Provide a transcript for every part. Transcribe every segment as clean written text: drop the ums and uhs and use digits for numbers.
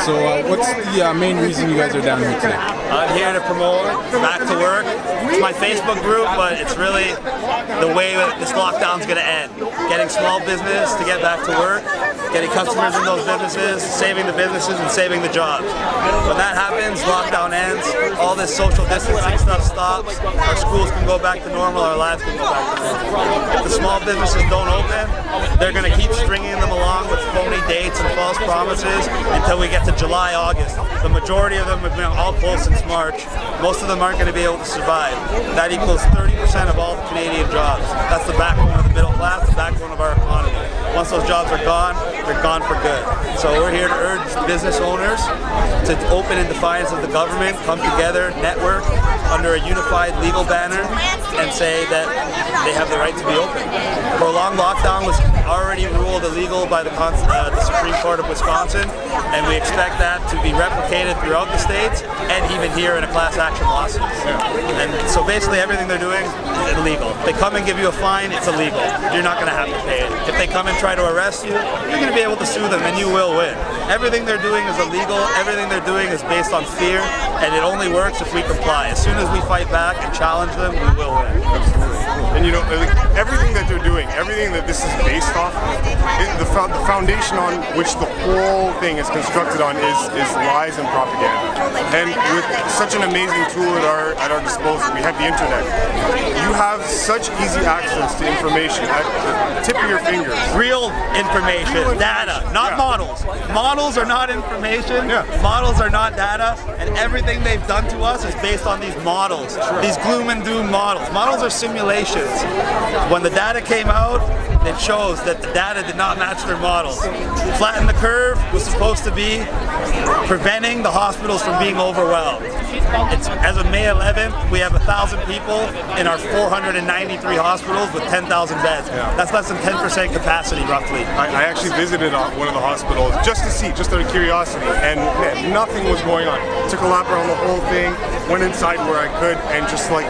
So what's the main reason you guys are down here today? I'm here to promote Back to Work. It's my Facebook group, but it's really the way that this lockdown's going to end. Getting small business to get back to work, getting customers in those businesses, saving the businesses and saving the jobs. When that happens, lockdown ends, all this social distancing stuff stops, our schools can go back to normal, our lives can go back to normal. If the small businesses don't open, they're going to keep stringing them along with phony dates and false promises until we get to July, August. The majority of them have been all closed since March. Most of them aren't going to be able to survive. That equals 30% of all the Canadian jobs. That's the backbone of the middle class, the backbone of our economy. Once those jobs are gone, they're gone for good. So we're here to urge business owners to open in defiance of the government, come together, network under a unified legal banner, and say that they have the right to be open. Prolonged lockdown was already ruled illegal by the Supreme Court of Wisconsin, and we expect that to be replicated throughout the states and even here in a class action lawsuit. And so basically everything they're doing is illegal. If they come and give you a fine, it's illegal. You're not going to have to pay it. If they come and try to arrest you, you're going to be able to sue them and you will win. Everything they're doing is illegal. Everything they're doing is based on fear, and it only works if we comply. As soon as we fight back and challenge them, we will win. Absolutely. And you know, like, everything that they're doing, everything that this is based off of, the foundation on which the whole thing is constructed on is lies and propaganda. And with such an amazing tool at our disposal, we have the internet. You have such easy access to information at the tip of your fingers. Real information, data, not models. Models are not information. Models are not data, and everything they've done to us is based on these models, these gloom and doom models. Models are simulations. When the data came out, it shows that the data did not match their models. Flatten the curve was supposed to be preventing the hospitals from being overwhelmed. As of May 11th, we have 1,000 people in our 493 hospitals with 10,000 beds. That's less than 10% capacity, roughly. I actually visited one of the hospitals just to see, just out of curiosity, and man, nothing was going on. Took a lap around the whole thing, went inside where I could, and just like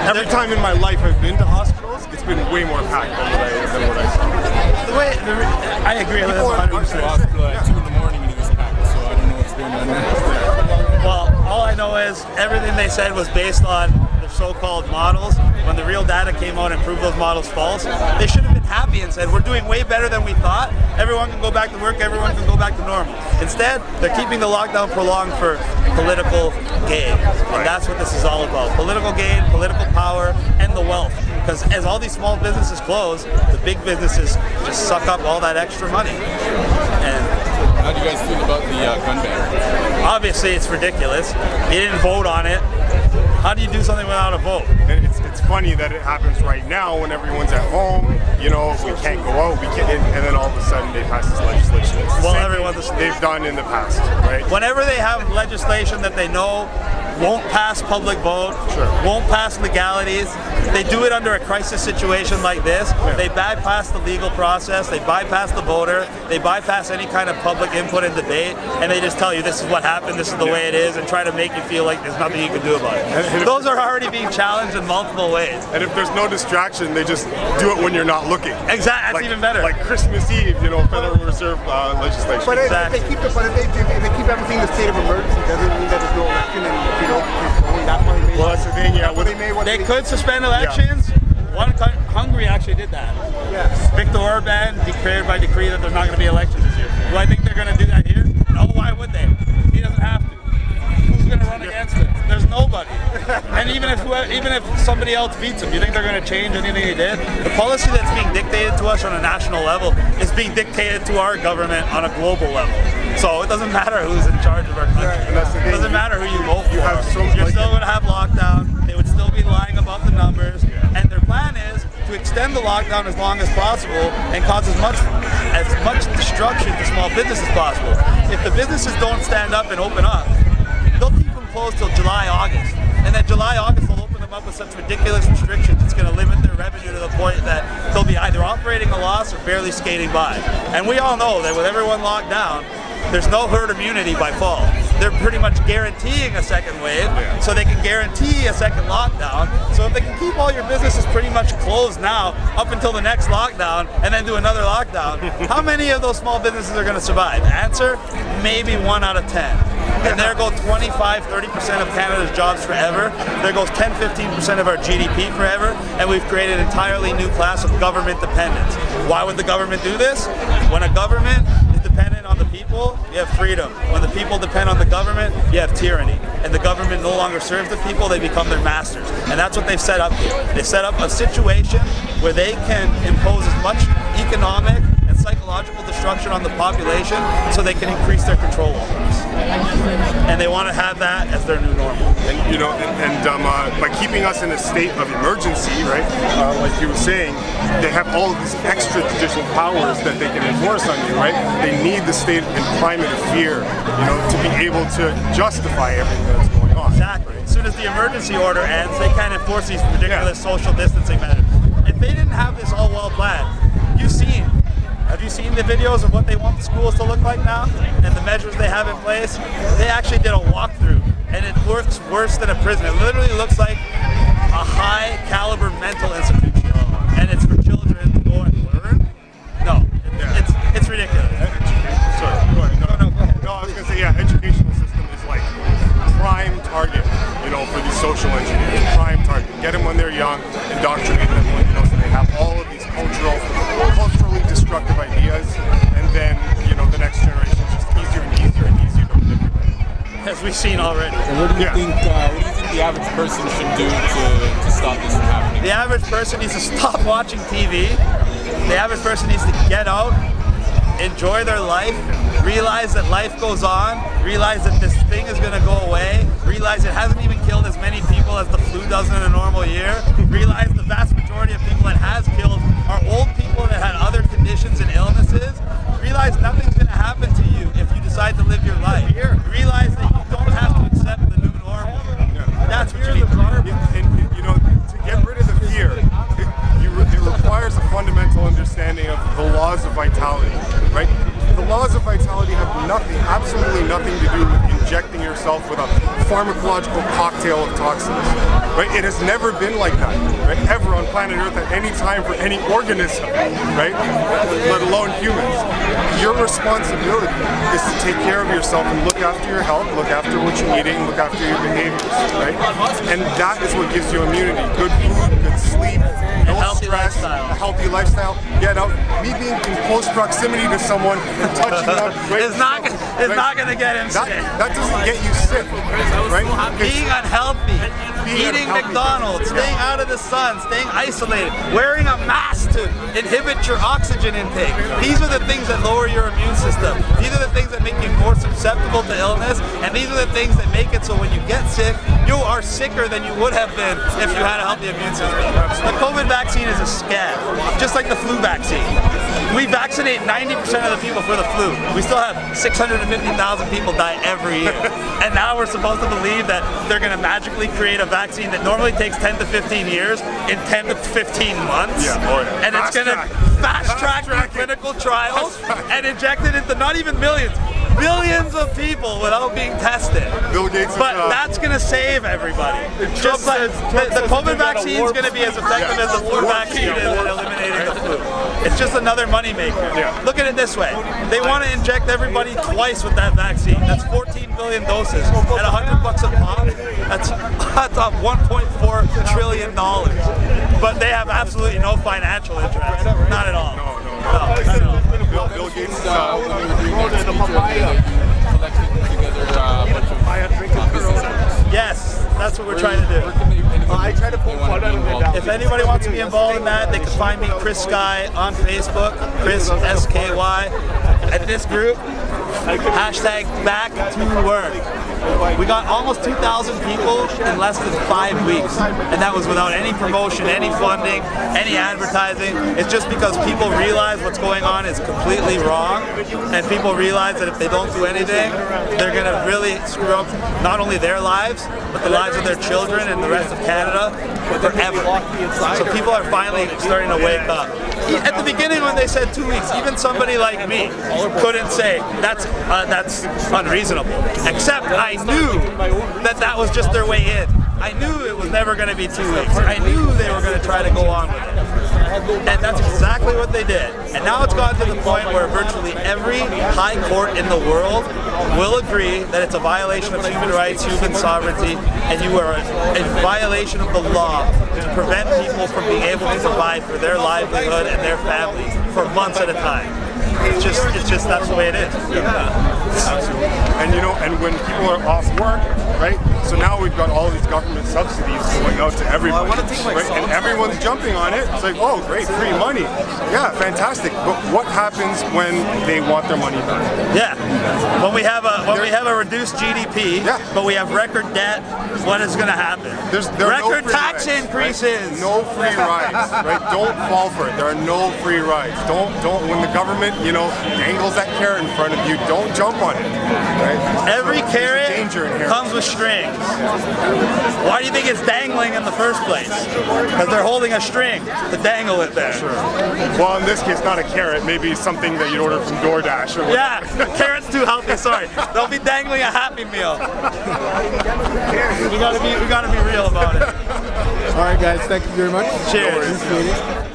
every time in my life I've been to hospitals, it's been way more packed than what I saw. I agree with that 100%. At 2 in the morning and it was packed, so I don't know what's going on there. Well, all I know is everything they said was based on the so-called models. When the real data came out and proved those models false, they should have been happy and said, we're doing way better than we thought. Everyone can go back to work, everyone can go back to normal. Instead, they're keeping the lockdown prolonged for political gain. And that's what this is all about. Political gain, political power, and the wealth. Because as all these small businesses close, the big businesses just suck up all that extra money. And how do you guys feel about the gun ban? Obviously, it's ridiculous. You didn't vote on it. How do you do something without a vote? And it's funny that it happens right now when everyone's at home. You know, we can't go out, we can't, and then all of a sudden they pass this legislation. It's the same thing they've done in the past, right? Whenever they have legislation that they know won't pass public vote, won't pass legalities, they do it under a crisis situation like this. They bypass the legal process, they bypass the voter, they bypass any kind of public input and debate, and they just tell you this is what happened, this is the way it is, and try to make you feel like there's nothing you can do about it. Those are already being challenged in multiple ways. And if there's no distraction, they just do it when you're not looking. Exactly, that's even better. Like Christmas Eve, you know, Federal Reserve legislation. But if they keep everything in the state of emergency, doesn't mean that there's no election and you know, that one. Well, that's the thing, yeah. They could suspend elections. Hungary actually did that. Yes. Viktor Orban declared by decree that there's not going to be elections this year. Do I think they're going to do that here? No, why would they? He doesn't have to. Who's going to run against him? There's nobody. And even if somebody else beats him, you think they're going to change anything he did? The policy that's being dictated to us on a national level is being dictated to our government on a global level. So it doesn't matter who's in charge of our country. It doesn't matter who you vote for. You're still going to have lockdown. They would still be lying about the numbers. And their plan is to extend the lockdown as long as possible and cause as much destruction to small business as possible. If the businesses don't stand up and open up, they'll keep them closed till July, August. And then July, August, they'll open them up with such ridiculous restrictions, it's going to limit their revenue to the point that they'll be either operating a loss or barely skating by. And we all know that with everyone locked down, there's no herd immunity by fall. they're pretty much guaranteeing a second wave, so they can guarantee a second lockdown. So if they can keep all your businesses pretty much closed now up until the next lockdown and then do another lockdown, how many of those small businesses are going to survive? Answer, maybe 1 out of 10. And there go 25-30% of Canada's jobs forever. There goes 10-15% of our GDP forever, and we've created an entirely new class of government dependence. Why would the government do this? When a government is dependent on the people, you have freedom. When the people depend on the government, you have tyranny. And the government no longer serves the people, they become their masters. And that's what they've set up here. They set up a situation where they can impose as much economic and psychological destruction on the population so they can increase their control over us. And they want to have that as their new normal. And by keeping us in a state of emergency, right? Like you were saying, they have all of these extrajudicial powers that they can enforce on you, right? They need the state and climate of fear, to be able to justify everything that's going on. Exactly. As soon as the emergency order ends, they can't enforce these ridiculous social distancing measures. If they didn't have this all well planned, have you seen the videos of what they want the schools to look like now and the measures they have in place? They actually did a walkthrough, and it works worse than a prison. It literally looks like a high caliber mental institution, and it's for children to go and learn. No, it's ridiculous. Sorry, go ahead. No, I was going to say, educational system is like prime target, for these social engineers. Prime target. Get them when they're young, indoctrinate them when, so they have all of these culturally destructive ideas, and then, the next generation is just easier and easier and easier to manipulate. As we've seen already. And what do you think the average person should do to stop this from happening? The average person needs to stop watching TV. The average person needs to get out, enjoy their life, realize that life goes on, realize that this thing is going to go away, realize it hasn't even killed as many people as the flu does in a normal year, realize the vast majority of people it has killed are old people that had other conditions and illnesses, realize nothing's going to happen to you if you decide to live your life, realize that you don't have to accept the new normal. That's what you need to do. And, to get rid of the fear, it requires a fundamental understanding of the laws of vitality, right? The laws of vitality have absolutely nothing to do with injecting yourself with a pharmacological cocktail of toxins, right? It has never been like that, right? Ever on planet Earth at any time for any organism, right? Let alone humans. Your responsibility is to take care of yourself and look after your health, look after what you're eating, look after your behaviors, right? And that is what gives you immunity. Good food, good sleep, no stress, a healthy lifestyle. Get out. Me being in close proximity to someone and touching them, right? It's not going to get him sick. That doesn't get you sick, right? Being unhealthy, eating McDonald's, staying out of the sun, staying isolated, wearing a mask to inhibit your oxygen intake. These are the things that lower your immune system. These are the things that make you more susceptible to illness, and these are the things that make it so when you get sick, you are sicker than you would have been if you had a healthy immune system. The COVID vaccine is a scam, just like the flu vaccine. We vaccinate 90% of the people for the flu. We still have 650,000 people die every year. And now we're supposed to believe that they're going to magically create a vaccine that normally takes 10 to 15 years in 10 to 15 months. And it's going to fast-track clinical trials and inject it into not even millions, billions of people without being tested. Bill Gates but that's going to save everybody. Just like the COVID vaccine is going to be as effective as the flu vaccine is at eliminating the flu. It's just another moneymaker. Look at it this way. They want to inject everybody twice with that vaccine. That's 14 billion doses at $100 a pop. That's $1.4 trillion. But they have absolutely no financial interest. Not at all. No, not at all. Bill Gates collected together a bunch of business owners. Yes, that's what we're trying to do. I try to pull fun out of it. If anybody wants to be involved in that, they can find me, Chris Sky, on Facebook, Chris SKY. At this group, hashtag back to work. We got almost 2,000 people in less than 5 weeks, and that was without any promotion, any funding, any advertising. It's just because people realize what's going on is completely wrong, and people realize that if they don't do anything, they're gonna really screw up not only their lives, but the lives of their children and the rest of Canada. forever. So people are finally starting to wake up. At the beginning when they said 2 weeks, even somebody like me couldn't say that's unreasonable. Except I knew that was just their way in. I knew it was never going to be 2 weeks. I knew they were going to try to go on with it. And that's exactly what they did. And now it's gotten to the point where virtually every high court in the world will agree that it's a violation of human rights, human sovereignty, and you are in violation of the law to prevent people from being able to provide for their livelihood and their families for months at a time. It's just that's the way it is. Absolutely. And and when people are off work, right? So now we've got all these government subsidies going out to everybody, right? And everyone's jumping on it. It's like, oh, great, free money. Yeah, fantastic. But what happens when they want their money back? Yeah. When we have a reduced GDP, but we have record debt, what is going to happen? There are record no tax rides, increases. Right? No free rides, right? Don't fall for it. There are no free rides. Don't when the government, dangles that carrot in front of you, don't jump on it. Right? Every carrot inherent. comes with strings. Why do you think it's dangling in the first place? Because they're holding a string to dangle it there. Sure. Well, in this case, not a carrot. Maybe something that you'd order from DoorDash or whatever. Yeah, carrot's too healthy. Sorry, they'll be dangling a Happy Meal. We gotta be real about it. All right, guys. Thank you very much. Cheers. Appreciate it.